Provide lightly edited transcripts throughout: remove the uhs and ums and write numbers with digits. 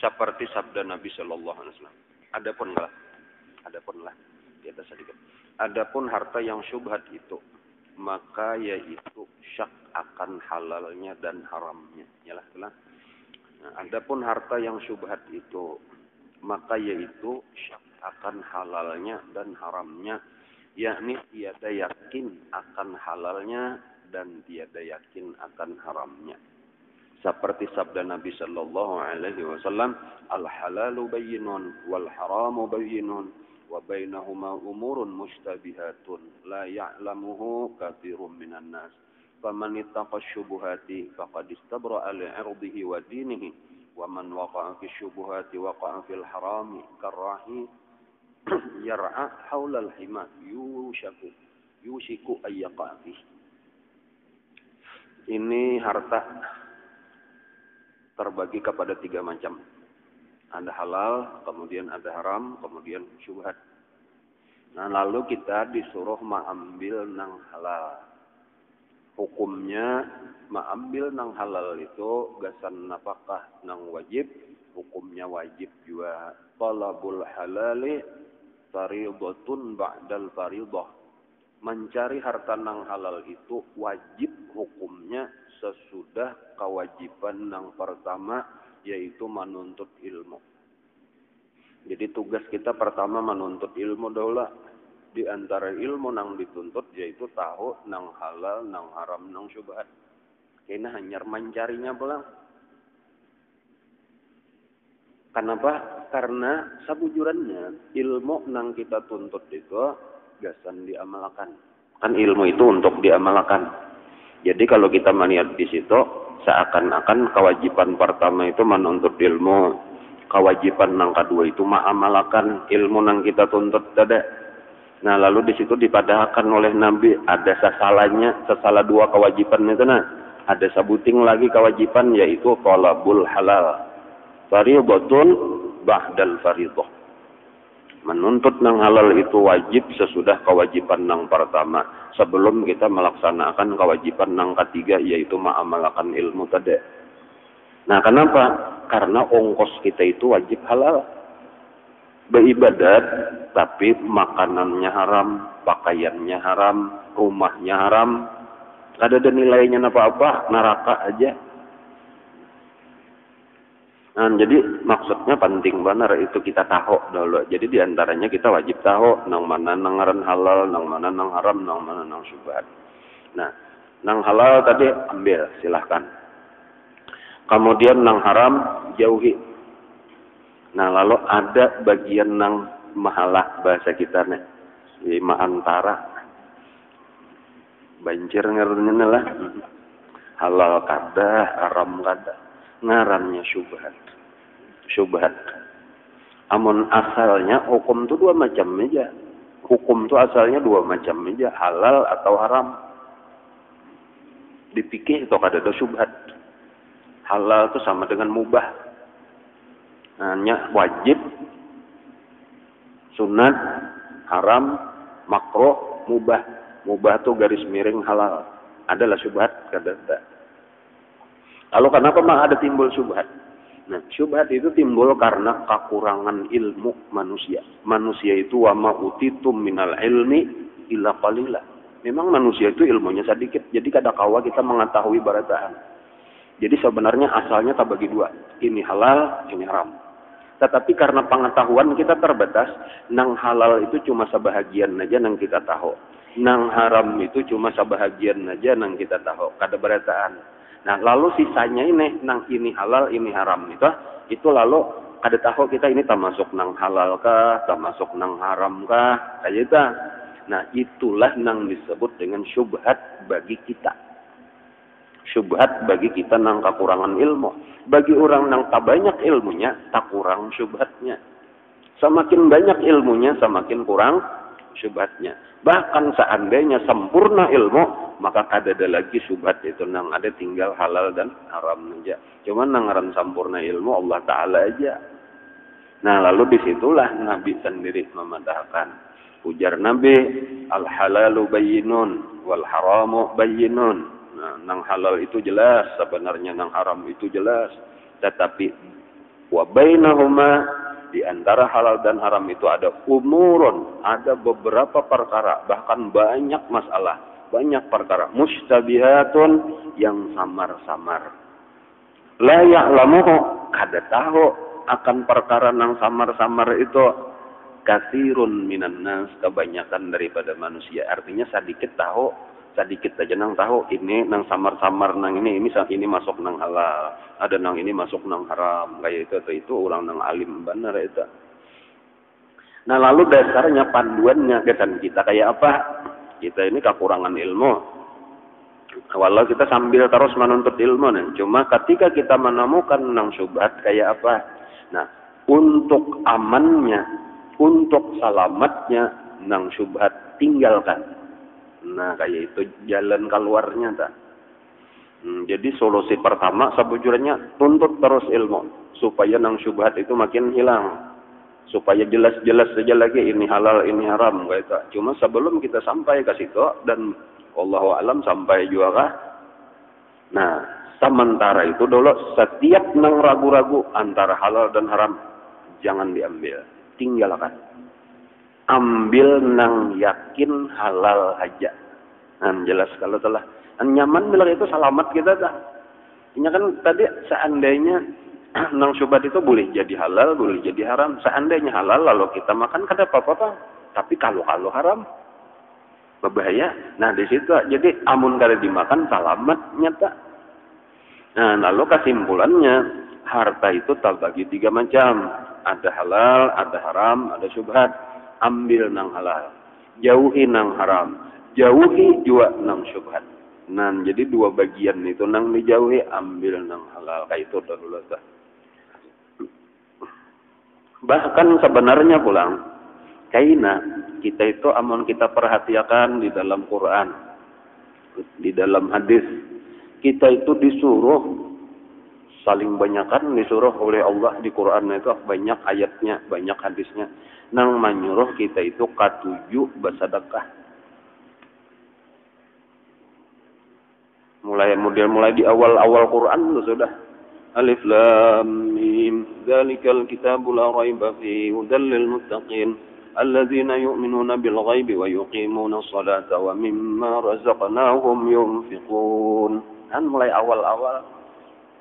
seperti sabda Nabi Shallallahu Alaihi Wasallam. Adapun di atas sedikit. Adapun harta yang syubhat itu, maka yaitu syak akan halalnya dan haramnya. Yalah. Nah, adapun harta yang syubhat itu, maka yaitu syak akan halalnya dan haramnya, yakni tiada yakin akan halalnya dan tiada yakin akan haramnya. Seperti sabda Nabi Sallallahu Alaihi Wasallam, al-halalu bayyinun wal haramu bayyinun wa bainahuma umurun mushtabihatun la ya'lamuhu katsirun minan nas. Faman ittaqa syubuhati faqad istabra'a li'irdihi wa dinihi wa man waqa'a fi syubuhati waqa'a fil harami karrahi yar'a haula al-hima yushiku ayyaqa fihi. Ini harta terbagi kepada 3 macam. Ada halal, kemudian ada haram, kemudian syubhat. Nah, lalu kita disuruh mengambil nang halal. Hukumnya mengambil nang halal itu gasan nafkah nang wajib, hukumnya wajib juga. Talabul halali fariidatun ba'dal fariidah. Mencari harta nang halal itu wajib hukumnya sesudah kewajiban yang pertama, yaitu menuntut ilmu. Jadi tugas kita pertama menuntut ilmu dahulu. Di antara ilmu nang dituntut yaitu tahu nang halal, nang haram, nang syubhat. Kena hanya mencarinya pulang. Kenapa? Karena sabujurannya ilmu nang kita tuntut itu gasan diamalkan. Kan ilmu itu untuk diamalkan. Jadi kalau kita melihat di situ, seakan-akan kewajiban pertama itu menuntut ilmu, kewajiban yang kedua itu mengamalkan ilmu yang kita tuntut tadi. Nah, lalu di situ dipadahkan oleh Nabi ada salah 2 kewajiban itu. Nah, ada sebuting lagi kewajiban yaitu talabul halal. Fariidatun ba'dal fariidah. Menuntut nang halal itu wajib sesudah kewajiban nang pertama, sebelum kita melaksanakan kewajiban nang ketiga yaitu mengamalkan ilmu tadi. Nah, kenapa? Karena ongkos kita itu wajib halal. Beribadat tapi makanannya haram, pakaiannya haram, rumahnya haram. Ada nilainya apa-apa, neraka aja. Nah, jadi maksudnya penting benar itu kita tahu dulu. Jadi diantaranya kita wajib tahu nang mana nang ngaran halal, nang mana nang haram, nang mana nang syubhat. Nah, nang halal tadi ambil silahkan. Kemudian nang haram jauhi. Nah, lalu ada bagian nang mahalah bahasa kita nih, lima antara banjir ngarannya lah. Halal kada, haram kada. Ngarannya syubhat. Amun asalnya hukum itu 2 macam aja. Hukum itu asalnya 2 macam aja, halal atau haram. Dipikir itu kada ada syubhat. Halal itu sama dengan mubah. Hanya wajib, sunat, haram, makruh, mubah. Mubah itu garis miring halal. Adalah syubhat kada ada. Lalu kenapa ada timbul syubhat? Nah, syubhat itu timbul karena kekurangan ilmu manusia. Manusia itu wa ma utitum minal ilmi illa qalila. Memang manusia itu ilmunya sedikit. Jadi kadakawa kita mengetahui barataan. Jadi sebenarnya asalnya tak bagi 2. Ini halal, ini haram. Tetapi karena pengetahuan kita terbatas, nang halal itu cuma sebahagian aja nang kita tahu. Nang haram itu cuma sebahagian aja nang kita tahu. Kada barataan. Nah, lalu sisanya ini halal, ini haram itu lalu kada tahu kita ini termasuk nang halal kah, termasuk nang haram kah, kayak itu. Nah, itulah nang disebut dengan syubhat bagi kita. Syubhat bagi kita nang kekurangan ilmu. Bagi orang nang tak banyak ilmunya, tak kurang syubhatnya. Semakin banyak ilmunya, semakin kurang syubhatnya. Bahkan seandainya sempurna ilmu, maka kada ada lagi syubhat itu nang ada tinggal halal dan haram aja. Cuman nang ngaran sempurna ilmu Allah Ta'ala aja. Nah, lalu disitulah Nabi sendiri memadahkan. Ujar Nabi, al-halalu bayyinun wal haramu bayyinun. Nah, nang halal itu jelas, sebenarnya nang haram itu jelas. Tetapi Wa bainahuma, di antara halal dan haram itu ada umurun, ada beberapa perkara, bahkan banyak masalah, banyak perkara mustabihatun yang samar-samar. La ya'lamuhu, kada tahu akan perkara nang samar-samar itu katsirun minan nas, kebanyakan daripada manusia. Artinya sedikit tahu, sedikit aja nang tahu ini nang samar-samar nang ini masuk nang halal, ada nang ini masuk nang haram, kayak itu orang nang alim benar itu. Nah, lalu dasarnya panduannya kesan kita kayak apa? Kita ini kekurangan ilmu. Walau kita sambil terus menuntut ilmu nih. Cuma ketika kita menemukan nang syubhat kayak apa? Nah, untuk amannya, untuk selamatnya nang syubhat tinggalkan. Nah, kayak itu jalan keluarnya tak. Jadi solusi pertama sebujurnya tuntut terus ilmu supaya nang syubhat itu makin hilang. Supaya jelas-jelas saja lagi ini halal, ini haram kayak itu. Cuma sebelum kita sampai ke situ dan wallahu alam sampai juga kah? Nah, sementara itu dulu setiap nang ragu-ragu antara halal dan haram jangan diambil, tinggalkan. Ambil nang yakin halal aja. Nah, jelas kalau telah nyaman bilang itu selamat kita dah. Ini kan tadi seandainya nang syubhat itu boleh jadi halal, boleh jadi haram. Seandainya halal lalu kita makan kada apa-apa. Tapi kalau haram berbahaya. Nah, di situ jadi amun kada dimakan selamat nyata. Nah, lalu kesimpulannya harta itu terbagi 3 macam. Ada halal, ada haram, ada syubhat. Ambil nang halal, jauhi nang haram, jauhi juga nang syubhat. Nah, jadi 2 bagian itu nang dijauhi, ambil nang halal kayak itu dahulu. Bahkan sebenarnya pulang kaina kita itu amun kita perhatikan di dalam Quran, di dalam hadis, kita itu disuruh saling banyakkan, disuruh oleh Allah di Quran itu banyak ayatnya, banyak hadisnya nang menyuruh kita itu katuju bersedekah. Mulai di awal-awal Quran itu sudah Alif Lam Mim Dzalikal Kitabu La Raiba Fihi Hudal lil Muttaqin alladzina yu'minuna bil ghaibi wa yuqimuna sholata wa mimma razaqnahum yunfiqun. Kan mulai awal-awal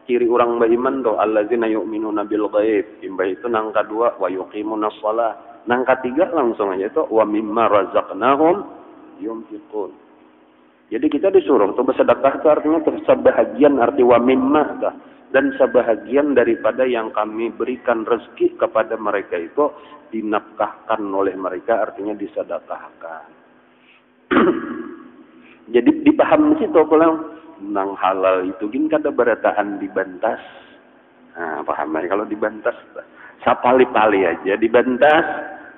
ciri orang beriman tuh alladzina yu'minuna bil ghaib. Imbah itu nang kedua wa yuqimuna shalah. Nang ketiga langsung aja itu wa mimma razaqnahum yunfiqun. Jadi kita disuruh untuk bersedekah itu artinya sebahagian arti wa mimma dah. Dan sebahagian daripada yang kami berikan rezeki kepada mereka itu dinafkahkan oleh mereka, artinya disedekahkan. Jadi dipahami situ kalau nang halal itu gin kada berataan dibantas. Nah, paham kalau dibantas sapali-pali aja dibantas,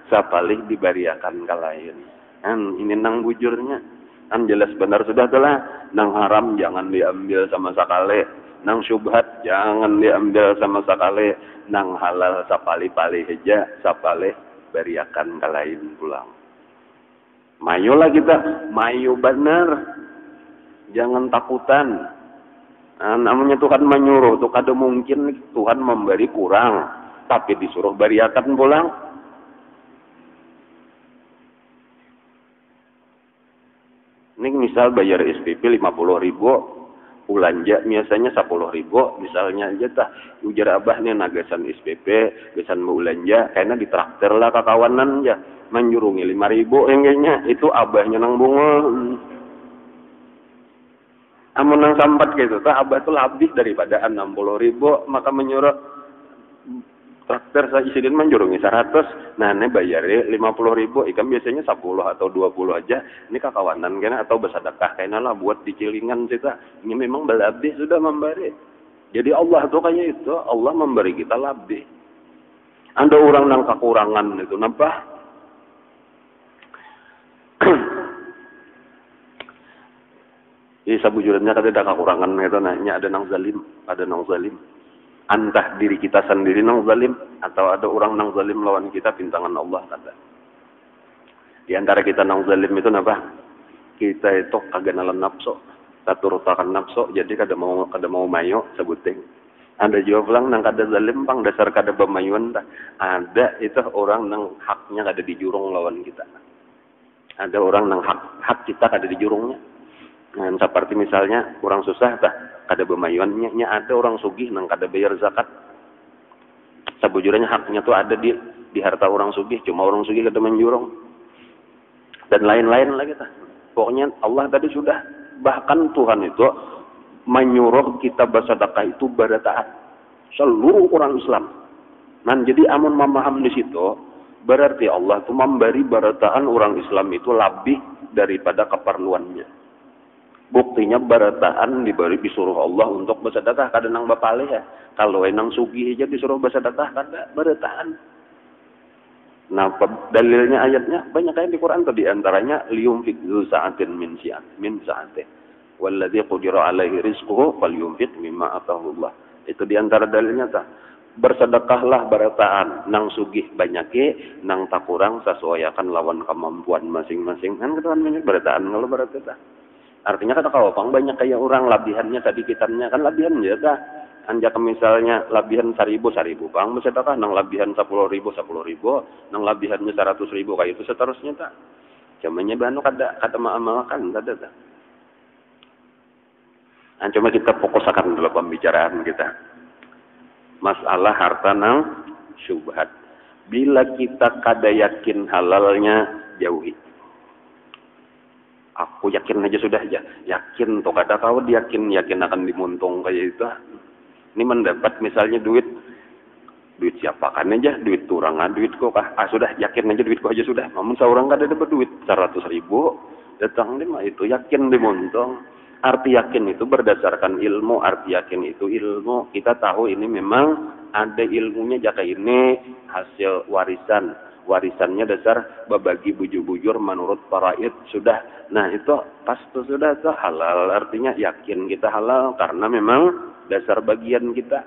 sapali dibariakan ke lain. Kan ini nang bujurnya kan jelas benar sudah telah nang haram jangan diambil sama sekali. Nang syubhat jangan diambil sama sekali, nang halal sapali-pali aja, sapali beriakan ke lain pulang. Mayolah kita, mayo benar. Jangan takutan. Nah, namanya Tuhan menyuruh, tuh kada mungkin Tuhan memberi kurang, tapi disuruh beriakan pulang. Ini misal bayar SPP 50.000. Ulanja biasanya 10.000, misalnya aja tah ujar abah nih nagasan SPP, gasan mau ulanja, karena ditraktir lah kakawanan aja, menjurungi 5.000 yang kayaknya itu abahnya nang bungul. Amun nang sampat gitu, tah abah tuh lebih daripada 60.000, maka menyuruh traktir saya isidin menjurungi 100, nah ini bayari 50.000, ikan biasanya 10 atau 20 aja, ini kakawanan kena atau bersedekah kena lah buat dicilingan kita, ini memang berlebih sudah memberi. Jadi Allah tuh kayak itu, Allah memberi kita lebih. Ada orang nang kekurangan itu, nampak? Jadi sabujurnya kada ada kekurangan itu, nanya ada nang zalim, ada nang zalim. Entah diri kita sendiri nang zalim atau ada orang nang zalim lawan kita pintangan Allah kata. Di antara kita nang zalim itu apa? Kita itu kagak nalan nafsu, taturutakan nafsu, jadi kada mau mayo sebuting. Ada juga pulang nang kada zalim pang dasar kada bamayun tah. Ada itu orang nang haknya kada dijurung lawan kita. Ada orang nang hak kita kada dijurungnya. Nah, seperti misalnya orang susah tah kada bamayunnya, ada orang sugih nang kada bayar zakat. Sebujurnya haknya tuh ada di harta orang sugih, cuma orang sugih kada menjurung. Dan lain-lain lagi tah. Pokoknya Allah tadi sudah, bahkan Tuhan itu menyuruh kita bersedekah itu berataan seluruh orang Islam. Nah, jadi amun memaham di situ, berarti Allah itu memberi berataan orang Islam itu lebih daripada keperluannya. Buktinya berataan disuruh Allah untuk bersedekah, kada nang bapaleh ya. Kalau enang sugih aja disuruh bersedekah, kada berataan. Nah, dalilnya ayatnya banyak kayak di Quran tuh, di antaranya liyumfik dzu sa'atin min sa'atih. Walladzi qudira alaihi rizquhu falyunfiq mimma atahu Allah. Itu di antara dalilnya tah. Bersedekahlah berataan, nang sugih banyake, nang tak kurang sesuaikan lawan kemampuan masing-masing. Kan kita banyak berataan kalau berataan. Artinya kata kawapang banyak kayak orang labihannya sadikitannya kan labihan ya tah. Anjak misalnya labihan 1.000 pang bersedekah, nang labihan 10.000 nang labihannya 100.000 kayak itu seterusnya tah. Cumannya banu kada maamalkan kada tah. Nah, cuma kita fokus akan dalam pembicaraan kita. Masalah harta nang syubhat. Bila kita kada yakin halalnya, jauhi. Aku yakin aja sudah aja. Yakin tuh kada tahu yakin akan dimuntung kayak itu. Ini mendapat misalnya duit siapa kan aja, duit turangan, duit kok sudah yakin aja duitku aja sudah. Namun seorang kada dapat duit 100.000, datang lima itu yakin dimuntung. Arti yakin itu berdasarkan ilmu, arti yakin itu ilmu. Kita tahu ini memang ada ilmunya, jaka ini hasil warisan. Warisannya dasar babagi bujur-bujur menurut faraid sudah. Nah itu pasti sudah itu halal. Artinya yakin kita halal karena memang dasar bagian kita.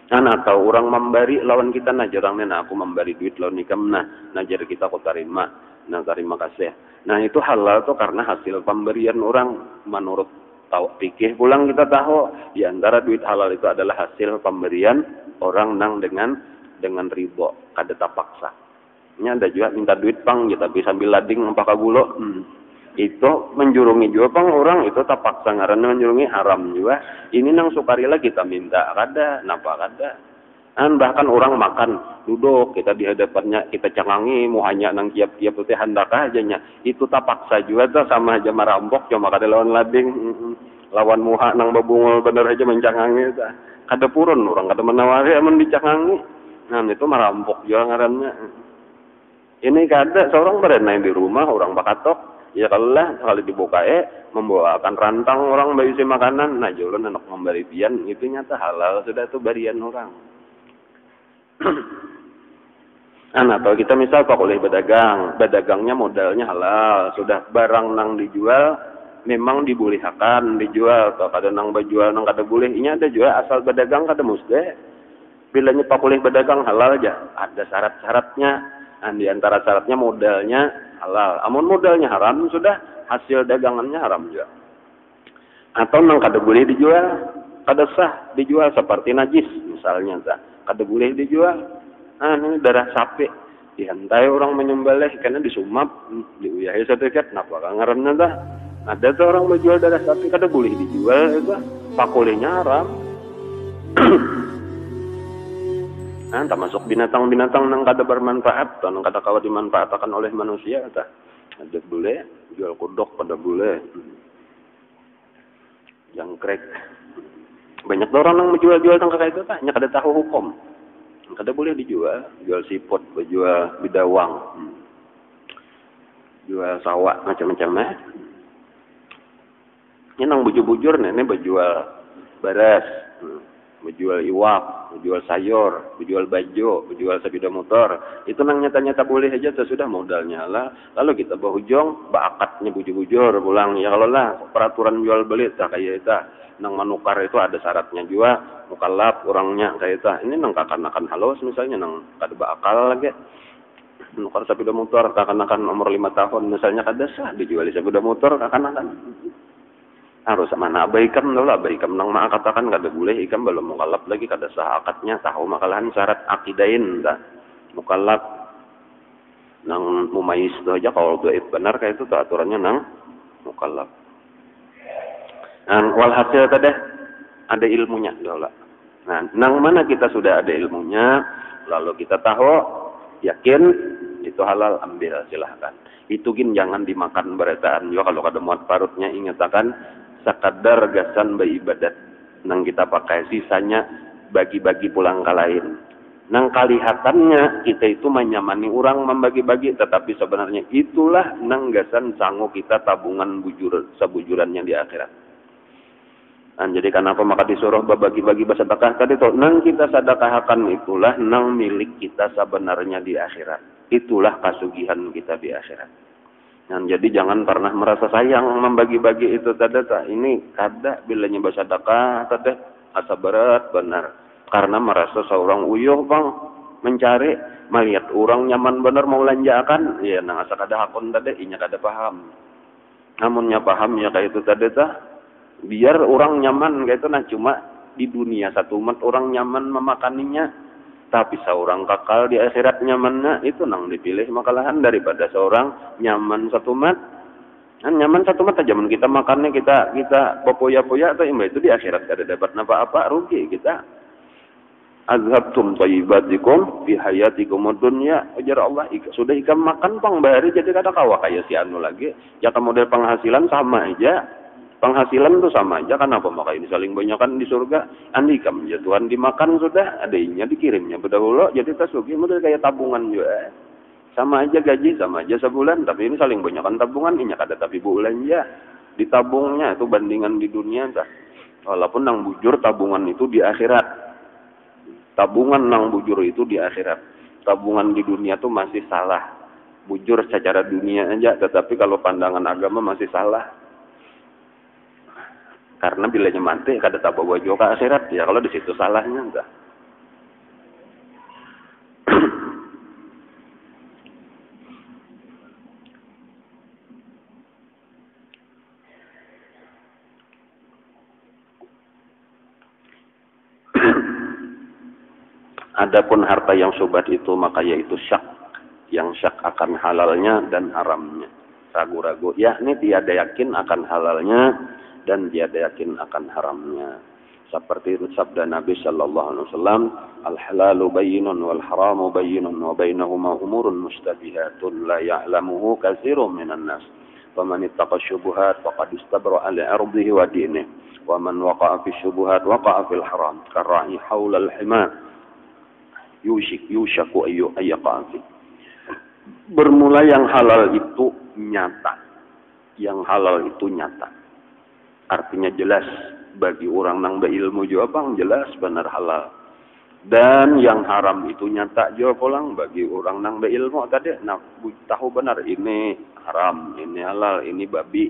Nah atau orang memberi lawan kita, nah jarangnya aku memberi duit lawan nikam, nah jadi kita aku terima. Nah terima kasih. Nah itu halal tuh karena hasil pemberian orang menurut tahu pikir pulang kita tahu di antara duit halal itu adalah hasil pemberian orang nang dengan ridho, kada terpaksa. Ini ada juga minta duit pang ya, tapi sambil lading apa kagulo. Itu menjurungi juga pang orang itu terpaksa ngaranna menjurungi haram juga. Ini nang sukarela kita minta kada, napa kada. Bahkan orang makan duduk kita di hadapannya kita cangangi mau hanya nang tiap-tiap teh hendak aja nya itu tak paksa juga tuh sama aja marampok cuma kada lawan lading lawan muha nang babungul bener aja mencangangi tah kada purun orang kada menawari amun dicangangi. Nah itu marampok juga ngarannya. Ini kada seorang berenang di rumah orang bakatok ya kalau dibuka membawakan rantang orang berisi makanan, nah jualan anak memberi pian itu nyata halal sudah itu barian orang. Atau kita misal pak oleh bedagangnya modalnya halal, sudah barang nang dijual memang dibolehkan dijual, atau kada nang berjual nang kada boleh, ini ada juga asal bedagang kada mesti. Bilanya pak oleh bedagang halal aja, ada syarat-syaratnya. Di antara syaratnya modalnya halal. Amun modalnya haram sudah hasil dagangannya haram juga. Atau nang kada boleh dijual, kada sah dijual seperti najis misalnya tah. Kada boleh dijual. Ini darah sapi dihantai orang menyembelih karena disumap diuyahi sertifikat napa ngaranna tah. Ada tuh orang menjual darah sapi kada boleh dijual itu pakolehnya haram. Termasuk binatang-binatang nang kada bermanfaat, nang kada kawa dimanfaatkan oleh manusia tah. Ada boleh jual kodok kada boleh. Jangkrik. Banyak orang yang menjual-jual tangka kayak itu tah, nya kada tahu hukum. Kada boleh dijual, jual siput, jual bidawang. Jual sawak macam-macam Ini nang bujur-bujur ini berjual beras, berjual iwak, berjual sayur, berjual baju, berjual sepeda motor. Itu nang nyata-nyata boleh aja sudah modalnya lah. Lalu kita berhujung bakatnya bujur-bujur pulang ya kalau lah peraturan jual beli tak kayak itu. Nang manukar itu ada syaratnya juga mukallaf orangnya kayak itu. Ini nang kakan-kakan halus misalnya nang kada bakal lagi. Nukar sepeda motor kakan-kakan umur 5 tahun misalnya kada sah dijual sepeda motor kakan-kakan. harus mana abaikan dulu abaikan nang mak katakan kada boleh ikam belum mukallaf lagi kada sah akadnya tahu makalahan syarat akidain dah mukallaf nang mumayyiz itu aja kalau dhaif benar kayak itu aturannya nang mukallaf. Nah, walhasil tadi ada ilmunya dulu. Nah, nang mana kita sudah ada ilmunya lalu kita tahu yakin itu halal ambil silahkan. Itu gin jangan dimakan beretaan juga kalau kada muat parutnya ingatakan sekadar gasan beribadat nang kita pakai sisanya bagi-bagi pulang ke lain nang kelihatannya kita itu menyamani orang membagi-bagi tetapi sebenarnya itulah nang gasan sanggup kita tabungan sebujurannya di akhirat. Nah, jadi kenapa maka disuruh bagi-bagi bersedekah tadi tuh nang kita sedekahkan itulah nang milik kita sebenarnya di akhirat itulah kasugihan kita di akhirat. Nah, jadi jangan pernah merasa sayang membagi-bagi itu tadi. Ini kada bilanya bersedekah tadi asa berat benar. Karena merasa seorang uyuh bang mencari melihat orang nyaman benar mau lanjakan ya nang asa kada hakun tadi inya kada paham. Namunnya paham ya kayak itu tadi biar orang nyaman kayak itu nah cuma di dunia satu umat orang nyaman memakaninya. Tapi seorang kakal di akhirat nyamannya itu nang dipilih makalahan daripada seorang nyaman satu mat. Kan nyaman satu mat aja kita makannya kita poya-poya atau itu di akhirat kada dapat apa-apa rugi kita. Azhabtum thayyibatikum fi hayatikum dunya ujar Allah sudah ikam makan pang bahari jadi kada kawa kaya si anu lagi. Ya model penghasilan sama aja. Penghasilan itu sama aja, kenapa maka ini saling banyakan di surga. Andi kam ya Tuhan dimakan sudah, adanya dikirimnya berdahulu, jadi tasugi model kayak tabungan juga. Sama aja gaji, sama aja sebulan, tapi ini saling banyakan tabungan, ini kada tapi bulan ya. Ditabungnya itu bandingan di dunia dah. Walaupun nang bujur tabungan itu di akhirat. Tabungan nang bujur itu di akhirat. Tabungan di dunia itu masih salah. Bujur secara dunia aja, tetapi kalau pandangan agama masih salah. Karena bilanya mati kada tak bawa juga ke akhirat ya kalau di situ salahnya enggak. Adapun harta yang syubhat itu maka yaitu syak yang syak akan halalnya dan haramnya. Ragu-ragu yakni tiada yakin akan halalnya dan tiada yakin akan haramnya. Seperti sabda Nabi sallallahu alaihi wasallam, "Al-halalu bayyinun wal haramu bayyinun wa bainahuma umurun mustabihatun la ya'lamuhu katsirun minan nas. Faman ittaqa syubhat faqad istabra'a li 'irdihi wa dinihi, wa man waqa'a fi syubhat waqa'a fil haram. Karra'i haula al-hima yushaku ayyaqa fi." Bermula yang halal itu nyata. Yang halal itu nyata. Artinya jelas bagi orang nang berilmu juga bang jelas benar halal. Dan yang haram itu nyata juga pulang bagi orang nang berilmu tadi nah tahu benar ini haram, ini halal, ini babi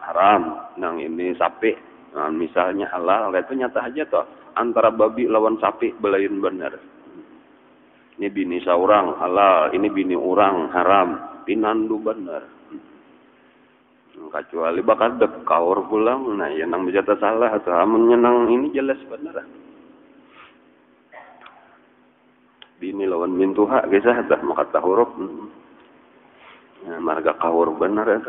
haram, nang ini sapi. Nah, misalnya halal itu nyata aja toh antara babi lawan sapi belain benar. Ini bini seorang halal, ini bini orang haram, pinandu benar. Kecuali bakal dekaur pulang, nah yang nang bisa salah atau amunnya nang ini jelas benar. Bini lawan mintuha kisah dah makata huruf. Nah, marga kaur benar ya.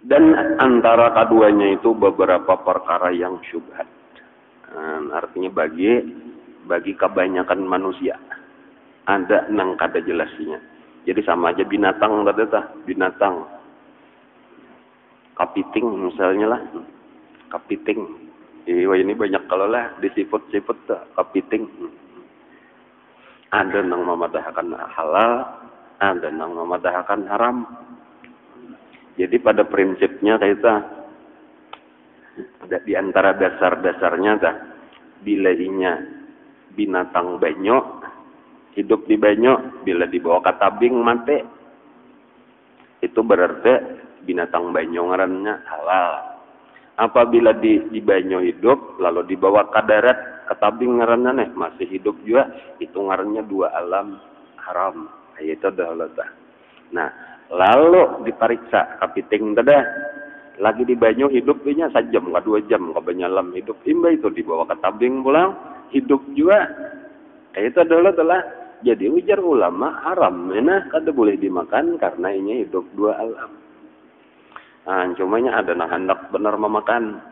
Dan antara keduanya itu beberapa perkara yang syubhat. Artinya bagi kebanyakan manusia. Ada nang kada jelasnya. Jadi sama aja binatang tadi binatang. Kapiting misalnya lah. Kapiting. Ini banyak kalau lah disiput-siput kapiting. Ada nang memadahkan halal, ada nang memadahkan haram. Jadi pada prinsipnya kita di antara dasar-dasarnya bila inya binatang banyak hidup di banyu, bila dibawa ke tabing mati, itu berarti binatang banyu ngarannya halal. Apabila di banyu hidup, lalu dibawa ke darat, ke tabing ngarannya masih hidup juga, itu ngarannya dua alam haram. Itu dah Allah tah. Nah, lalu diperiksa kapiting dah. Lagi di banyu hidupnya 1 jam ke 2 jam ke banyalam hidup imba itu dibawa ke tabing pulang hidup juga. Itu adalah telah jadi ujar ulama haram kada boleh dimakan karena ini hidup dua alam. Nah, cumanya ada nah hendak benar memakan.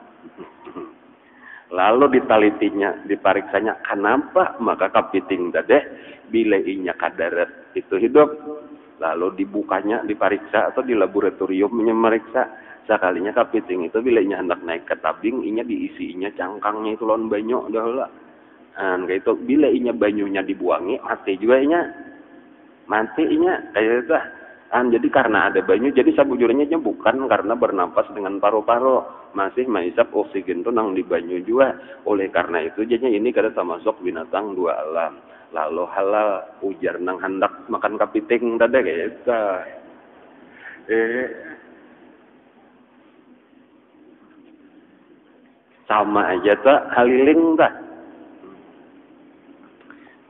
Lalu ditalitinya, dipariksanya kenapa maka kapiting dadeh bila inya kadarat itu hidup. Lalu dibukanya, dipariksa atau di laboratorium meriksa. Sekalinya kapiting itu bila inya hendak naik ke tabing, inya diisinya cangkangnya itu lawan banyu dah lah. Kayak itu bila inya banyunya dibuangi, mati juga inya. Mati inya kayak itu. Jadi karena ada banyu, jadi sabujurnya bukan karena bernapas dengan paru-paru, masih menghisap oksigen tuh nang di banyu juga. Oleh karena itu jadinya ini kada termasuk binatang dua alam. Lalu halal ujar nang hendak makan kapiting tadi kayak itu. Sama aja tak haliling tak.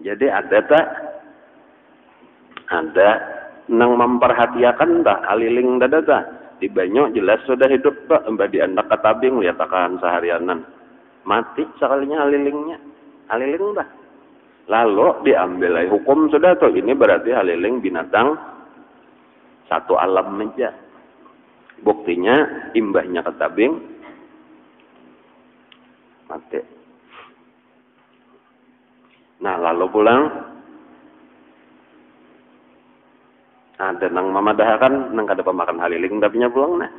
Jadi ada tak ada nang memperhatiakan tak haliling dada tak di banyu jelas sudah hidup tak mbak di anak katabing lihat akan seharianan mati sekalinya haliling tak. Lalu diambil hukum sudah tuh ini berarti haliling binatang satu alam aja. Buktinya imbahnya katabing mati. Nah lalu pulang ada nang mamadahakan nang kada pemakan haliling tapi nya pulang nah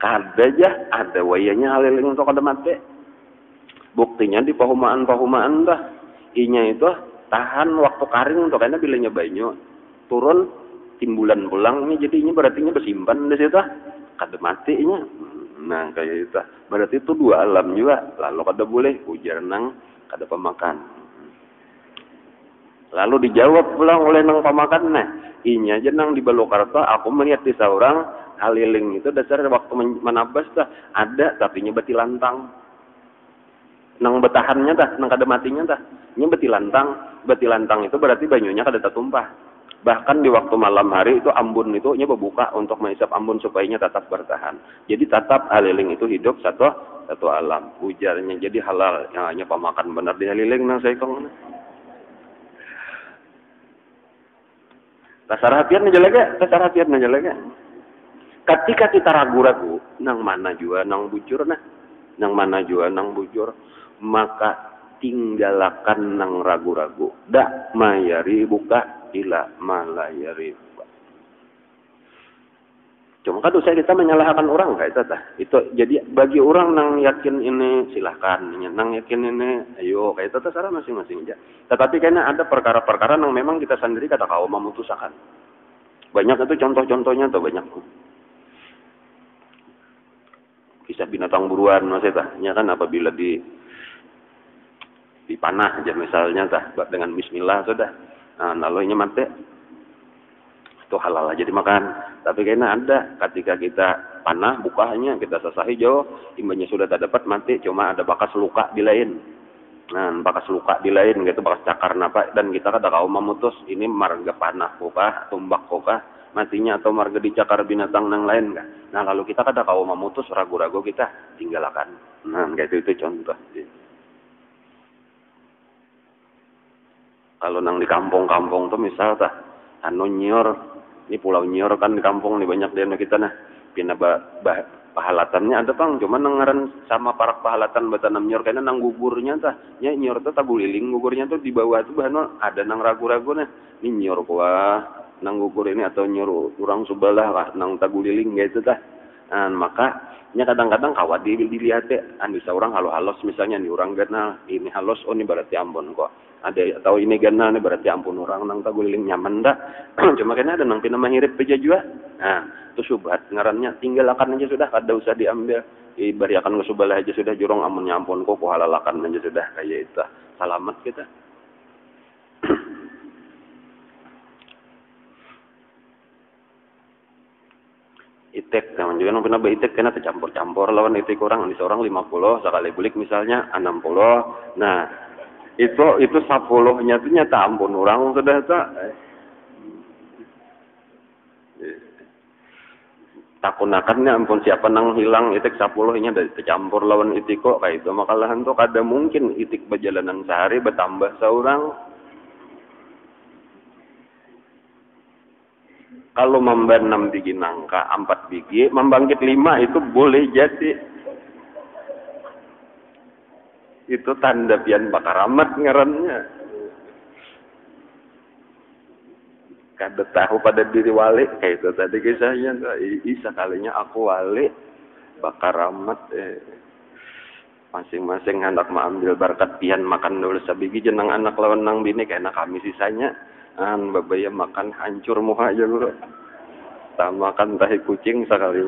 kada aja ada wayanya haliling untuk kada mati. Buktinya di pahumaan dah inya itu tahan waktu karing untuk karena bilanya banyu turun timbulan pulang ini jadinya berarti nya bersimpan di situ kada mati nya. Nah kayak itu berarti itu dua alam juga lalu kada boleh ujar nang kada pemakan. Lalu dijawab pulang oleh nang pemakan nah inya aja nang di Balokarta aku melihat di seorang haliling itu dasar waktu menabas dah ada tapi nya beti lantang nang betahannya dah nang kada matinya dah nya beti lantang itu berarti banyunya kada tumpah. Bahkan di waktu malam hari itu ambun itu nya berbuka untuk menghisap ambun supaya nya tetap bertahan. Jadi tetap haliling itu hidup satu alam. Ujarnya jadi halal yang hanya pemakan benar di haliling nang saya kong. Tasarapian aja lagi. Ketika kita ragu-ragu nang mana juga nang bujur maka tinggalkan nang ragu-ragu. Dak mayari buka ila malayari. Cuma kan dosa kita menyalahkan orang kayak itu jadi bagi orang nang yakin ini silahkan, nang yakin ini ayo kayak itu terserah masing-masing aja. Tetapi karena ada perkara-perkara nang memang kita sendiri kata kau memutuskan. Banyak itu contoh-contohnya tuh banyak. Kisah binatang buruan maksudnya, kan apabila dipanah aja misalnya dengan bismillah sudah. Nah, lalu ini mati itu halal aja dimakan. Tapi kayaknya ada ketika kita panah bukanya kita sesahi jauh imbanya sudah tak dapat mati cuma ada bakas luka di lain. Nah bakas luka di lain gitu bakas cakar napa dan kita kada kau memutus ini marga panah kah tumbak kah matinya atau marga dicakar binatang nang lain kah. Nah lalu kita kada kau memutus ragu-ragu kita tinggalkan. Nah kayak itu contoh. Kalau nang di kampung-kampung tuh misal nyor ini pulau nyor kan di kampung nih banyak deh kita nah pina pahalatannya ada bang cuma nangaran sama parak pahalatan batanam nyor karena nang gugurnya nya nyor tuh tabuliling gugurnya tuh di bawah tuh bahan ada nang ragu-ragu nah ini nyor kuah nang gugur ini atau nyor kurang subalah lah nang taguliling gitu nah, maka nya kadang-kadang kawat dilihat bisa orang halos misalnya nih orang kenal ini halos ini berarti ampun kok ada atau ini gana nih berarti ampun orang nang taguliling nyaman dah cuma kena ada nang pina mahirip aja juga nah itu subhat ngarannya tinggalkan aja sudah kada usah diambil ibariakan ke subalah aja sudah jurong amun nyampun kok halalakan aja sudah kayak itu selamat kita. Itek teman juga nang pina itek kena tercampur-campur lawan itek orang di seorang 50 sekali bulik misalnya 60 nah itu 10-nya itu nyata ampun orang sudah tak takunakannya ampun siapa nang hilang itik 10 nya dari tercampur lawan itik kok kayak itu makalahan tuh kada mungkin itik berjalanan sehari bertambah seorang. Kalau memban 6 biji nangka 4 biji membangkit 5 itu boleh jadi. Itu tanda pian bakaramat ngarannya. Kada tahu pada diri wali kayak itu tadi kisahnya isa kalinya aku wali bakar amat masing-masing anak mengambil berkat pian makan dulu sabigi jenang anak lawan nang bini kayaknya kami sisanya babaya makan hancur muka aja dulu tak makan tahi kucing sekali.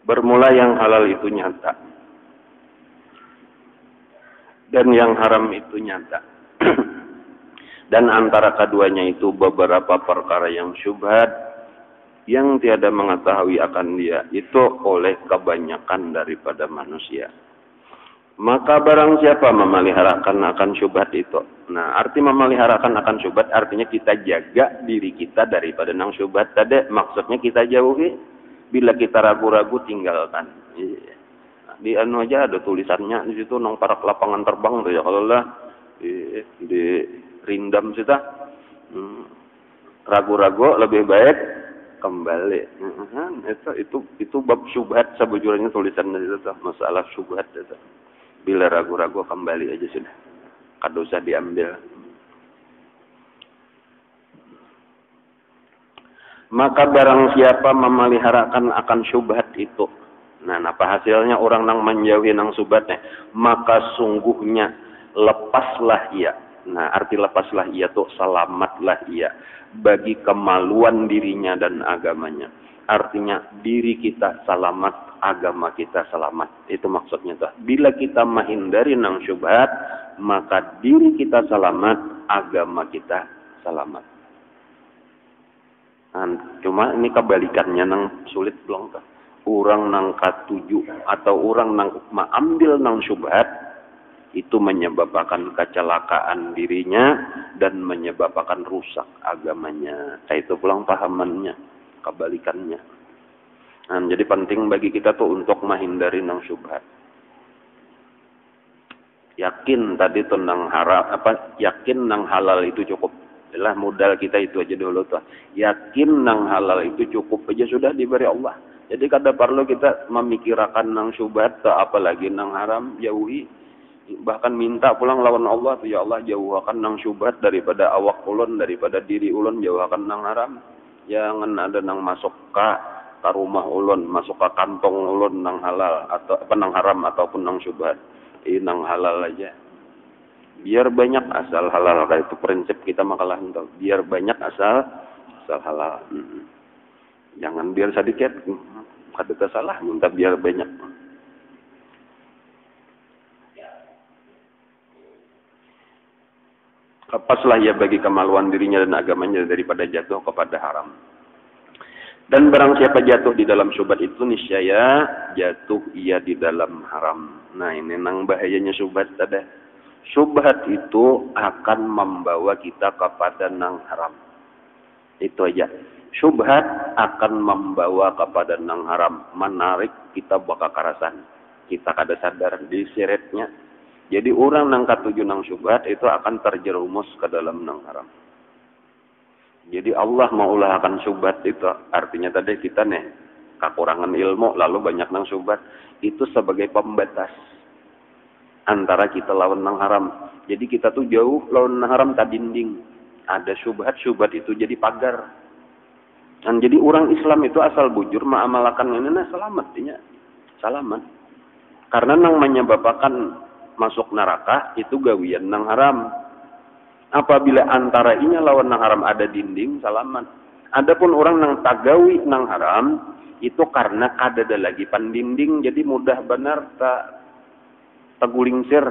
Bermula yang halal itu nyata. Dan yang haram itu nyata. Dan antara keduanya itu beberapa perkara yang syubhat yang tiada mengetahui akan dia itu oleh kebanyakan daripada manusia. Maka barang siapa memeliharakan akan syubhat itu. Nah, arti memeliharakan akan syubhat artinya kita jaga diri kita daripada nang syubhat tadi. Maksudnya kita jauhi. Bila kita ragu-ragu tinggalkan. Di anu aja ada tulisannya di situ nang para lapangan terbang tuh ya kalau lah di rindam kita ragu-ragu lebih baik kembali. Itu bab syubhat sebujurnya tulisan itu masalah syubhat itu. Bila ragu-ragu kembali aja sudah. Kada usah diambil. Maka barang siapa memeliharakan akan syubhat itu. Nah, apa hasilnya orang nang menjauhi nang syubhatnya? Maka sungguhnya lepaslah ia. Nah, arti lepaslah ia tuh selamatlah ia bagi kemaluan dirinya dan agamanya. Artinya diri kita selamat, agama kita selamat. Itu maksudnya tuh. Bila kita menghindari nang syubhat, maka diri kita selamat, agama kita selamat. Cuma ini kebalikannya nang sulit belum tuh. Orang nang katuju atau orang nang mengambil nang syubhat itu menyebabkan kecelakaan dirinya dan menyebabkan rusak agamanya. Itu pulang pahamannya, kebalikannya. Jadi penting bagi kita tuh untuk menghindari nang syubhat. Yakin tadi tuh nang haram yakin nang halal itu cukup. Adalah modal kita itu aja dulu tuh. Yakin nang halal itu cukup aja sudah diberi Allah. Jadi kada perlu kita memikirkan nang syubhat apalagi nang haram jauhi. Bahkan minta pulang lawan Allah tuh ya Allah jauhkan nang syubhat daripada awak ulun, daripada diri ulun jauhkan nang haram. Jangan ada nang masuk ke rumah ulun, masuk ke kantong ulun nang halal atau nang haram ataupun nang syubhat. Ini nang halal aja. Biar banyak asal halal, itu prinsip kita makalah untuk biar banyak asal halal. Jangan biar sedikit, kada salah, minta biar banyak. Lepaslah ia bagi kemaluan dirinya dan agamanya daripada jatuh kepada haram. Dan barang siapa jatuh di dalam syubhat itu niscaya jatuh ia di dalam haram. Nah ini nang bahayanya syubhat tadi. Syubhat itu akan membawa kita kepada nang haram. Itu aja. Syubhat akan membawa kepada nang haram. Menarik kita bakal karasan. Kita kada sadar diseretnya. Jadi orang nang katuju nang syubhat itu akan terjerumus ke dalam nang haram. Jadi Allah maulah akan syubhat itu. Artinya tadi kita nih kekurangan ilmu lalu banyak nang syubhat. Itu sebagai pembatas antara kita lawan nang haram. Jadi kita tuh jauh lawan nang haram tak dinding. Ada syubhat itu jadi pagar. Dan jadi orang Islam itu asal bujur mengamalkan ini nah selamat dia. Selamat. Karena nang menyebabkan masuk neraka itu gawian nang haram. Apabila antara inya lawan nang haram ada dinding selamat. Adapun orang nang tagawi nang haram itu karena kada ada lagi pandinding jadi mudah benar tegulingsir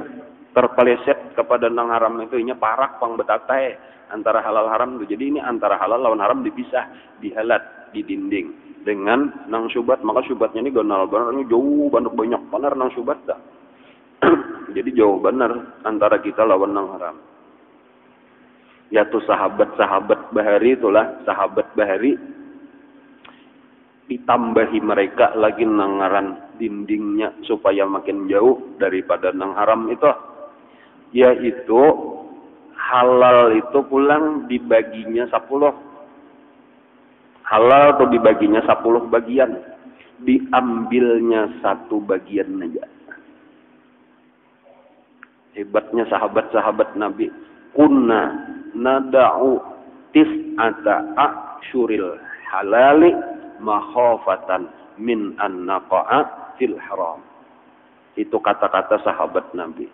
terpeleset kepada nang haram itu inya parak pang betatai antara halal haram itu. Jadi ini antara halal lawan haram dipisah, dihalat, di dinding. dengan nang syubhat, maka syubhatnya ini ganal benar, ini jauh banyak benar nang syubhat dah. Jadi jauh benar antara kita lawan nang haram. Yaitu sahabat-sahabat bahari itulah, sahabat bahari ditambahi mereka lagi nangaran dindingnya supaya makin jauh daripada nang haram itu, yaitu halal itu pulang dibaginya 10. Halal tuh dibaginya 10 bagian, diambilnya 1 bagian aja. Hebatnya sahabat-sahabat Nabi. Kunna nada'u tis'ata a'syuril halali makhafatan min an naqa'a fil haram. Itu kata-kata sahabat Nabi.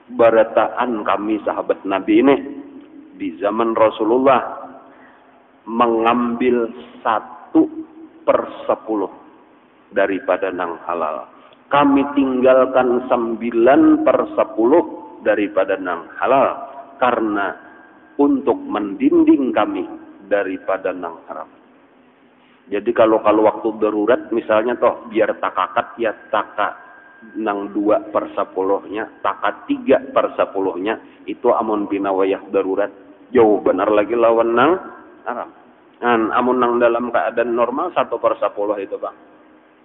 Barataan kami sahabat Nabi ini di zaman Rasulullah mengambil 1/10 daripada nang halal. Kami tinggalkan 9/10 daripada nang halal karena untuk mendinding kami daripada nang haram. Jadi kalau waktu darurat misalnya toh biar takakat ya taka nang 2/10-nya, taka 3/10-nya itu amun pinawayah darurat jauh benar lagi lawan nang haram. Nah, amun nang dalam keadaan normal 1/10 itu bang.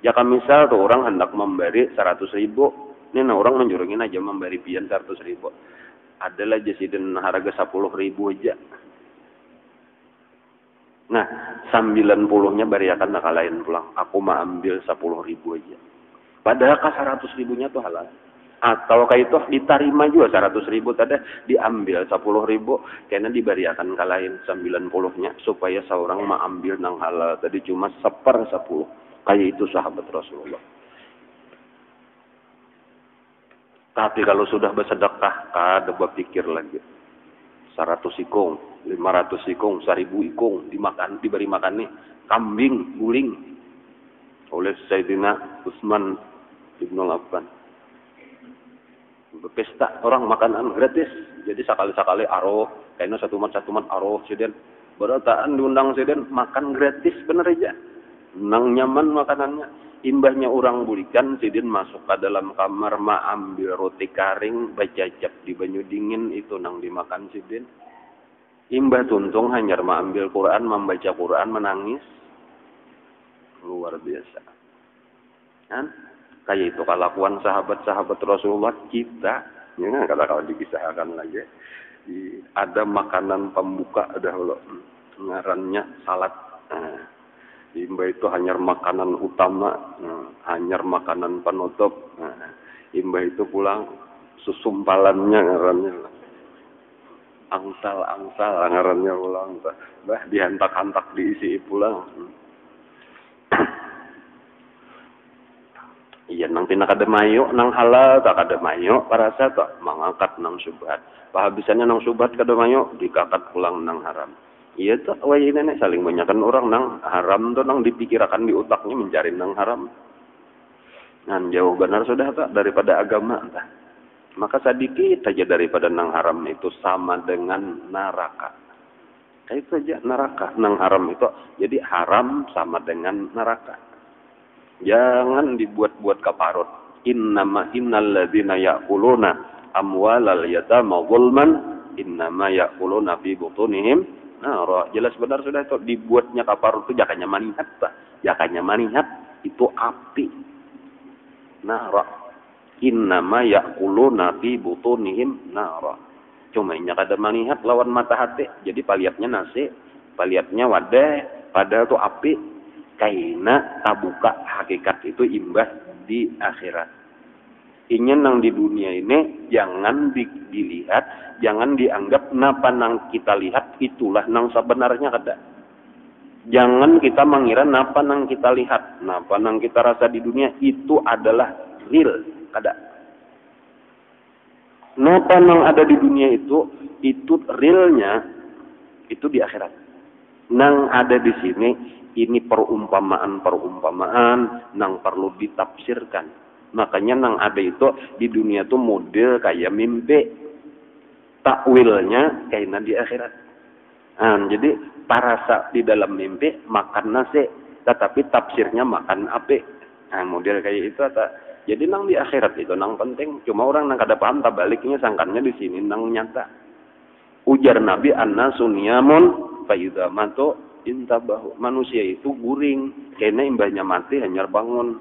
Ya kan misal tuh orang hendak memberi 100.000, ini nah orang menjurungin aja memberi pian 100.000. Adalah jasiden harga 10.000 aja. Nah, 90-nya bariakan nakalain pulang. Aku mah ambil 10.000 aja. Padahal kan 100.000-nya tuh halal. Atau kayak itu diterima juga 100.000 tadi diambil 10.000 karena dibariakan kalain 90-nya supaya seorang mah ambil nang halal tadi cuma 1/10. Kayak itu sahabat Rasulullah. Tapi kalau sudah bersedekah, kada berpikir lagi. 100 ikung, 500 ikung, 1.000 ikung diberi makan nih kambing guling oleh Sayyidina Utsman bin Affan. Berpesta orang makanan gratis. Jadi sekali-sekali aroh, kayaknya satu mat aroh siden. Berataan diundang siden makan gratis bener aja. Nang nyaman makanannya. Imbahnya orang bulikan siden masuk ke dalam kamar ambil roti karing bajajak di banyu dingin itu nang dimakan siden. Imbah tuntung hanyar ambil Quran, membaca Quran, menangis. Luar biasa. Kan? Kayak itu kelakuan sahabat-sahabat Rasulullah kita. Ya kan kalau dikisahkan lagi. Ada makanan pembuka ada loh. Ngarannya salad. Nah, imba itu hanya makanan utama, hanya makanan penutup. Nah, imba itu pulang susumpalannya ngarannya. Angsal ngarannya pulang. Bah dihantak-hantak diisi pulang. Iya nang tina kada mayo nang halal tak kada mayo parasa tak mangangkat nang syubhat. Pahabisannya nang syubhat kada mayo dikakat pulang nang haram. Iya tak wae nenek saling banyakan orang nang haram tuh nang dipikirkan di otaknya mencari nang haram. Nan jauh benar sudah tak daripada agama entah. Maka sedikit saja daripada nang haram itu sama dengan neraka. Kayak itu saja neraka nang haram itu. Jadi haram sama dengan neraka. Jangan dibuat-buat kaparot. Innal ladzina ya'kuluna amwalal yatama zulman innama ya'kuluna fi butunihim nar. Jelas benar sudah itu dibuatnya kaparot itu jakanya manihat bah. Jakanya manihat itu api. Nar. Innama ya'kuluna fi butunihim nar. Cuma nya kada manihat lawan mata hati. Jadi paliatnya nasi, paliatnya wadah, padahal itu api. Kaina tabuka hakikat itu imbah di akhirat. Ingin nang di dunia ini jangan dilihat, jangan dianggap napa nang kita lihat itulah nang sebenarnya kada. Jangan kita mengira napa nang kita lihat, napa nang kita rasa di dunia itu adalah real, kada. Napa nang ada di dunia itu realnya itu di akhirat. Nang ada di sini ini perumpamaan nang perlu ditafsirkan. Makanya nang ada itu di dunia tuh model kayak mimpi. Takwilnya kayaknya di akhirat. Jadi parasa di dalam mimpi makan nasi. tetapi tafsirnya makan apik. Nah, model kayak itu jadi nang di akhirat itu nang penting. Cuma orang nang kada paham tabaliknya sangkannya di sini nang nyata. Ujar Nabi anna sunyamun fa idza matu intabahu. Manusia itu guring, kene imbahnya mati hanya bangun.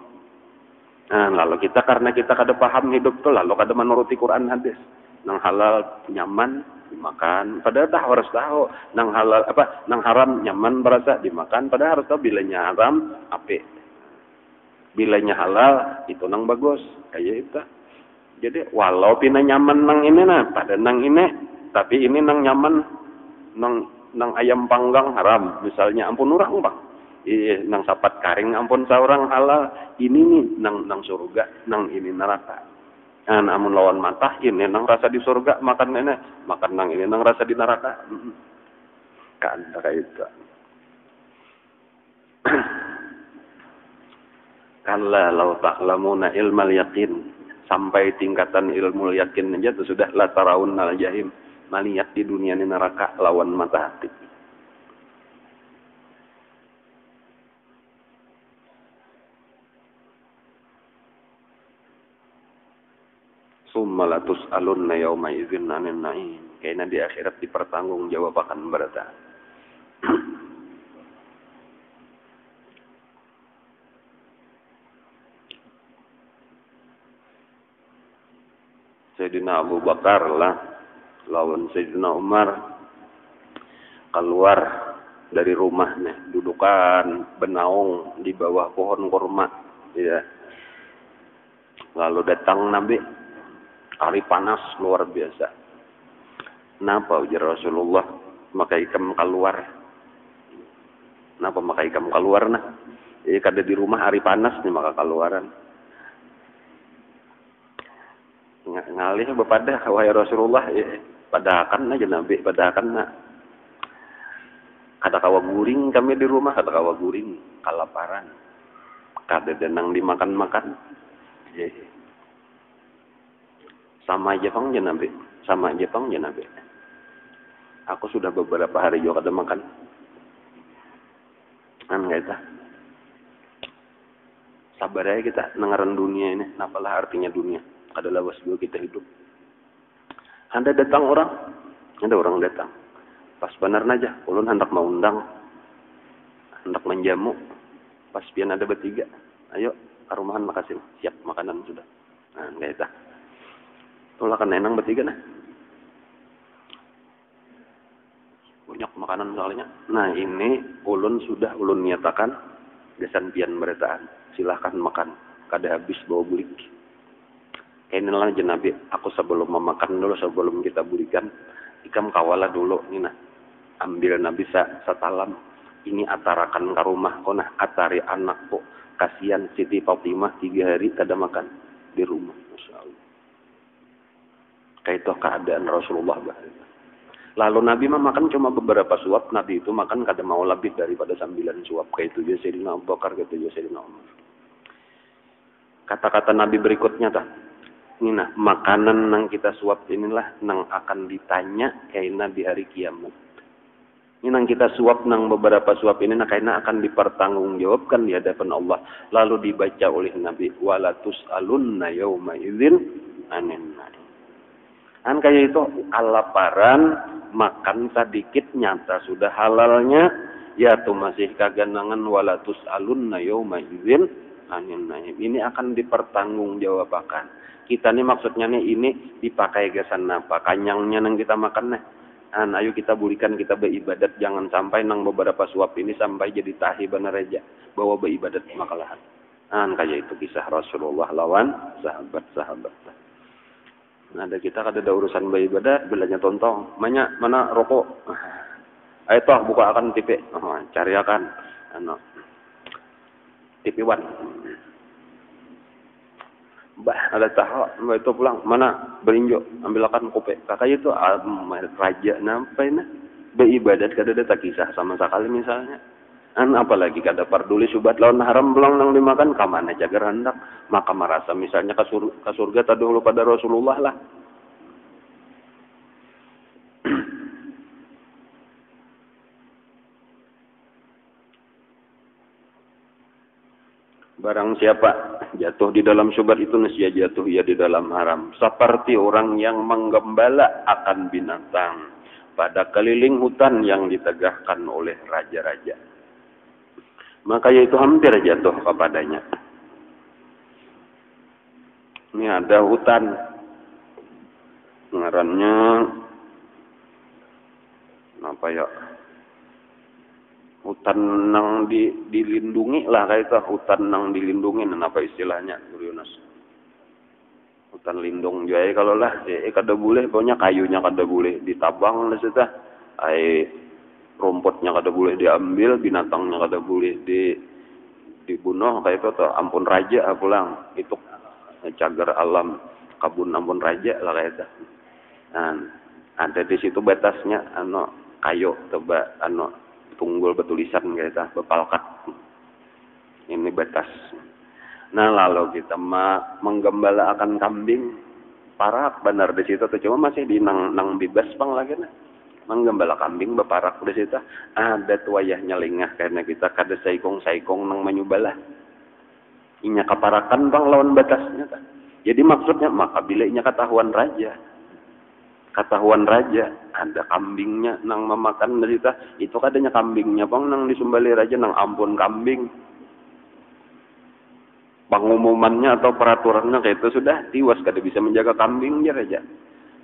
Nah, lalu kita karena kita kada paham hidup tuh lalu kada menuruti Quran hadis. Nang halal nyaman dimakan, padahal dah harus tahu nang halal nang haram nyaman berasa dimakan, padahal harus tahu bilanya haram apik. Bilanya halal itu nang bagus kayak itu. Jadi walau pina nyaman nang ini pada nang ini, tapi ini nang nyaman nang ayam panggang haram misalnya, ampun orang bang. Nang sapat karing ampun saurang halal, ini nih nang surga, nang ini neraka. Nah, amun lawan mata ini nang rasa di surga makan ini, makan nang ini nang rasa di neraka. Kan kayak itu. Kalla law ta'lamuna ilmal yakin, sampai tingkatan ilmu yakin aja itu sudah la tarawunnal jahim, melihat di dunia ini neraka lawan mata hati. Summa latus'alunna yauma idzin 'anil na'im. Kayaknya di akhirat dipertanggungjawabkan berata. Sayyidina Abu Bakar lah lawan Sayyidina Umar keluar dari rumahnya, dudukan benaung di bawah pohon kurma, ya. Lalu datang Nabi, hari panas luar biasa. Kenapa ujar Rasulullah, maka ikam keluar? Kenapa maka ikam keluar nah? Jadi kada di rumah hari panas nih maka keluaran. Ngalih bepada wahai Rasulullah, padakan aja Nabi, padakan nak. Kada kawa guring kami di rumah, kada kawa guring, kalaparan. Kada denang dimakan-makan. Sama aja pang ya Nabi, sama aja pang ya Nabi. Aku sudah beberapa hari juga kada makan. Kan enggak itu. Sabar aja kita nengaran dunia ini, apalah artinya dunia. Kada lawas juga kita hidup. Anda datang orang, ada orang datang. Pas benar aja, ulun hendak mau undang, hendak menjamu. Pas pian ada bertiga, ayo ke rumahan makasih, siap makanan sudah. Nah, enggak itu. Itulah kan enang bertiga nah. Banyak makanan soalnya. Nah ini ulun nyatakan desan pian beretaan. Silahkan makan, kada habis bawa bulik. Inilah Nabi, aku sebelum memakan dulu, sebelum kita berikan, ikam kawalah dulu, ini nah. Ambil Nabi satalam, ini atarakan ke rumah, konah atari anakku, kasihan Siti Fatimah 3 hari kada makan di rumah, Masya Allah. Kayak itu keadaan Rasulullah bahaya. Lalu Nabi makan cuma beberapa suap, Nabi itu makan kada mau lebih daripada 9 suap, kayak itu dia Sayyidina Abu Bakar, kayak itu dia Sayyidina Umar. Kata-kata Nabi berikutnya tak. Ini nah, makanan yang kita suap inilah yang akan ditanya kayaknya di hari kiamat. Ini yang kita suap, yang beberapa suap ini nah kayaknya akan dipertanggungjawabkan di hadapan Allah. Lalu dibaca oleh Nabi, walatus alunna yauma idzin anin na'im. Kan kayak itu kelaparan, makan sedikit nyata sudah halalnya, ya tuh masih kaganangan walatus alunna yauma idzin anin na'im. Ini akan dipertanggungjawabkan. Kita nih maksudnya nih ini dipakai gasan apa? Kanyangnya nang kita makan nih. Ayo kita burikan, kita beribadat, jangan sampai nang beberapa suap ini sampai jadi tahi benar aja bahwa beribadat makalahan. Kayak itu kisah Rasulullah lawan sahabat-sahabat. Nah, ada kita kada ada urusan beribadat, belanja tontong. Mana rokok? Ayo toh buka akan TV. Cari akan TV One. Bah, ada tahu, itu pulang, mana berinjo, ambilkan kopi. Kakak itu raja nampai nah, beribadat kada ada kisah sama sekali misalnya. Apalagi kada parduli subat lawan haram belang nang dimakan, kamana jaga hendak, maka merasa misalnya ke surga tadulu pada Rasulullah lah. Barang siapa jatuh di dalam syubhat itu nescaya jatuh ia di dalam haram. Seperti orang yang menggembala akan binatang pada keliling hutan yang ditegakkan oleh raja-raja. Maka yaitu hampir jatuh kepadanya. Ini ada hutan. Ngarannya apa ya? Hutan nang dilindungi lah kayak itu, hutan nang dilindungi, apa istilahnya Yunus? Hutan lindung juga kalau lah, kada boleh, pokoknya kayunya kada boleh ditabang lah sudah, rumputnya kada boleh diambil, binatangnya kada boleh dibunuh kayak itu tuh, ampun raja pulang itu cagar alam kabun ampun raja lah kayak itu. Nah, ada di situ batasnya, kayu coba tunggul betulisan kayak itu, bepalkat. Ini batas. Nah, lalu kita menggembala akan kambing, parak benar di situ tuh, cuma masih di nang bebas pang lagi nah. Menggembala kambing beparak di situ. Ada tuayahnya lengah karena kita kada saikong nang menyubalah. Inya kaparakan bang lawan batasnya ta. Jadi maksudnya maka bila inya ketahuan raja ada kambingnya nang memakan derita itu kadanya kambingnya bang nang disumbali raja nang ampun kambing pengumumannya atau peraturannya kayak itu sudah tiwas kada bisa menjaga kambingnya raja.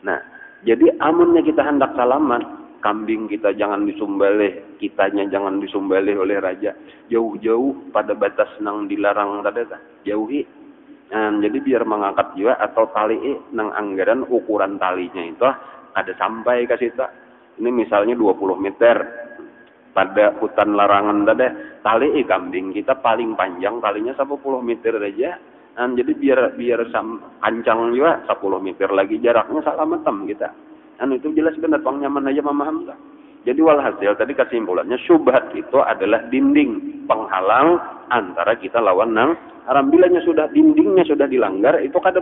Nah jadi amunnya kita hendak salaman kambing kita jangan disumbalih, kitanya jangan disumbalih oleh raja, jauh-jauh pada batas nang dilarang tadi jauhi. Nah, jadi biar mengangkat jiwa atau tali nang anggaran ukuran talinya itu ada sampai ke situ. Ini misalnya 20 meter pada hutan larangan tadi, tali kambing kita paling panjang talinya 10 meter aja. Nah, jadi biar panjang juga 10 meter lagi jaraknya salamatam kita. Nah, itu jelas benar bang nyaman aja memaham tak? Jadi walhasil tadi kesimpulannya syubhat itu adalah dinding penghalang antara kita lawan nang haram. Bilanya sudah dindingnya sudah dilanggar itu kada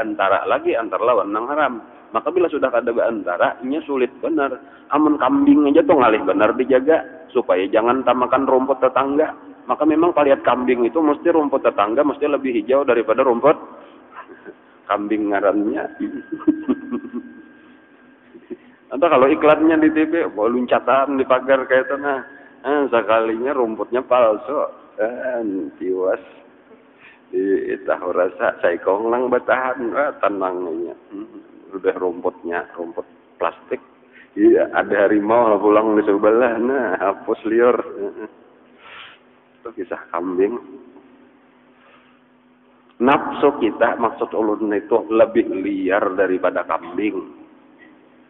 antara lagi antara lawan nang haram. Maka bila sudah kada antara nya sulit benar. Amun kambing aja tuh ngalih benar dijaga supaya jangan tamakan rumput tetangga. Maka memang palihat kambing itu mesti rumput tetangga mesti lebih hijau daripada rumput kambing ngarannya. Atau kalau iklannya di TV, loncatan di pagar kayak itu, sekalinya rumputnya palsu, tiwas. Tahu rasa saikong lang batahan, tenangnya. Udah rumput plastik. Iya, ada harimau pulang di sebelah, hapus liur. Itu kisah kambing. Nafsu kita, maksud ulun itu lebih liar daripada kambing.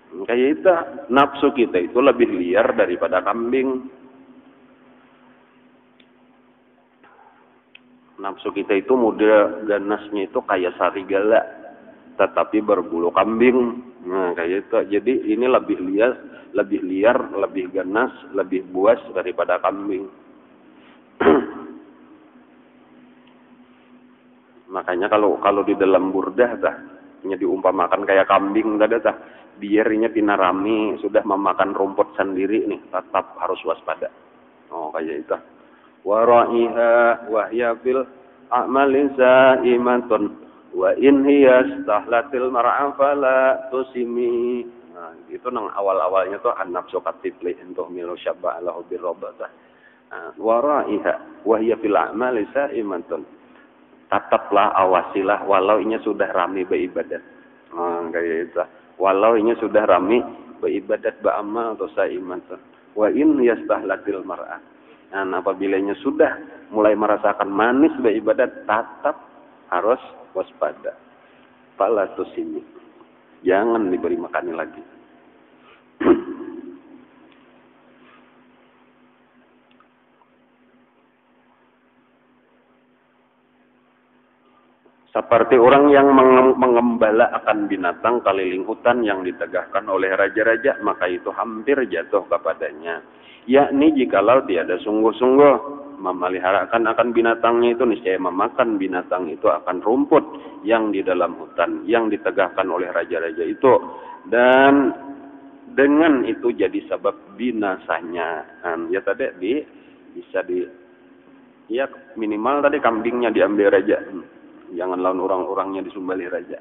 Kayak itu, nafsu kita itu lebih liar daripada kambing. Nafsu kita itu muda ganasnya itu kayak sarigala, tetapi berbulu kambing. Nah, kayak itu. Jadi ini lebih liar, lebih ganas, lebih buas daripada kambing. Makanya kalau di dalam burdah diumpamakan kayak kambing tadi biarnya pinarami sudah memakan rumput sendiri nih tetap harus waspada. Oh kayak itu. Wara'iha wahya fil a'malin sa'imatun wa in hiya stahlatil mar'a fala tusimi. Nah, itu nang awal-awalnya tuh an-nafsu katifli entuh milu syabba lahu birrabata. Wara'iha wahya fil a'malin sa'imatun. Tetaplah awasilah walau inya sudah rami beribadat. Kayak itu. Walau inya sudah rami beribadat ba'amal atau sa'imatun. Wa in yastahlatil mar'ah. Nah, apabila inya sudah mulai merasakan manis beribadat, tetap harus waspada. Fala tusimi. Jangan diberi makan lagi. Seperti orang yang mengembala akan binatang keliling hutan yang ditegakkan oleh raja-raja, maka itu hampir jatuh kepadanya. Yakni jikalau tiada sungguh-sungguh memeliharakan akan binatangnya itu, niscaya memakan binatang itu akan rumput yang di dalam hutan yang ditegakkan oleh raja-raja itu. Dan dengan itu jadi sebab binasanya. Ya tadi bisa Iya, minimal tadi kambingnya diambil raja. Jangan lawan orang-orangnya disumbali raja.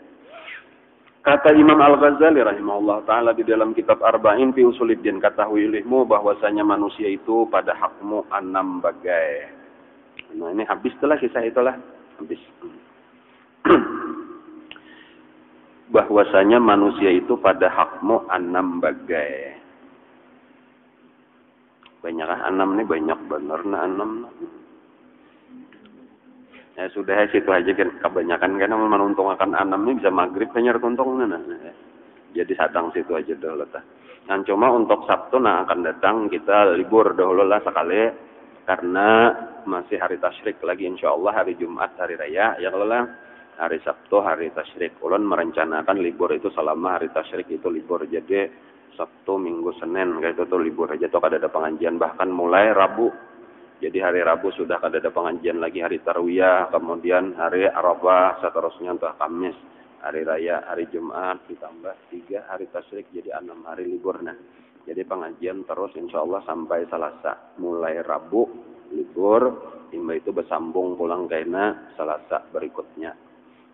Kata Imam Al-Ghazali rahimahullah ta'ala di dalam kitab Arba'in fi Usuluddin, katahui ilmu bahwasanya manusia itu pada hakmu 6 bagai. Nah ini habis telah kisah itulah. Habis. Bahwasanya manusia itu pada hakmu 6 bagai. Banyak 6 nih, banyak bener nah 6. Ya sudah situ aja kan, kebanyakan kan menuntungkan 6 ini bisa maghrib hanya untung nah. Jadi sadang situ aja dulu lah. Nah cuma untuk Sabtu nah akan datang kita libur dahulu lah sekali karena masih hari tasyrik lagi, insya Allah hari Jumat hari raya ya kalau lah hari Sabtu hari tasyrik. Ulun merencanakan libur itu selama hari tasyrik itu libur, jadi Sabtu Minggu Senin kayak itu tuh libur aja tuh kada ada pengajian, bahkan mulai Rabu. Jadi hari Rabu sudah kada ada pengajian lagi, hari Tarwiyah, kemudian hari Arafah, seterusnya untuk Kamis, hari Raya, hari Jumat, ditambah 3 hari tasyrik, jadi 6 hari libur. Nah, jadi pengajian terus insya Allah sampai Selasa. Mulai Rabu libur, hingga itu bersambung pulang kena Selasa berikutnya.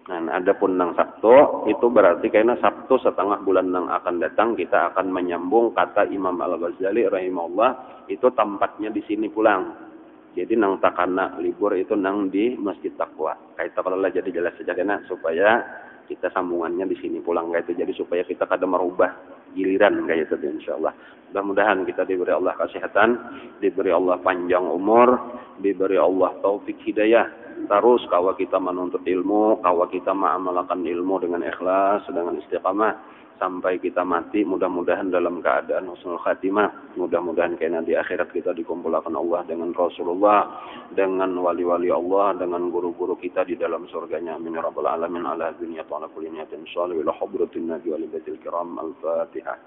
Nah, adapun nang Sabtu itu berarti kena Sabtu setengah bulan nang akan datang kita akan menyambung kata Imam Al-Ghazali rahimahullah, itu tempatnya di sini pulang. Jadi nang takana libur itu nang di Masjid Taqwa. Kayak kalau lah jadi jelas saja kena supaya kita sambungannya di sini pulang kayak itu. Jadi supaya kita kada merubah giliran kayak itu insyaallah. Mudah-mudahan kita diberi Allah kesehatan, diberi Allah panjang umur, diberi Allah taufik hidayah. Terus kawa kita menuntut ilmu, kawa kita mengamalkan ilmu dengan ikhlas, dengan istiqamah sampai kita mati, mudah-mudahan dalam keadaan husnul khatimah. Mudah-mudahan kena di akhirat kita dikumpulkan Allah dengan Rasulullah, dengan wali-wali Allah, dengan guru-guru kita di dalam surganya. Amin ya rabbal alamin. Ala dunya ta'ala kulli niyatin shalih ila hadratin nabi wa li baitil kiram. Al-Fatihah.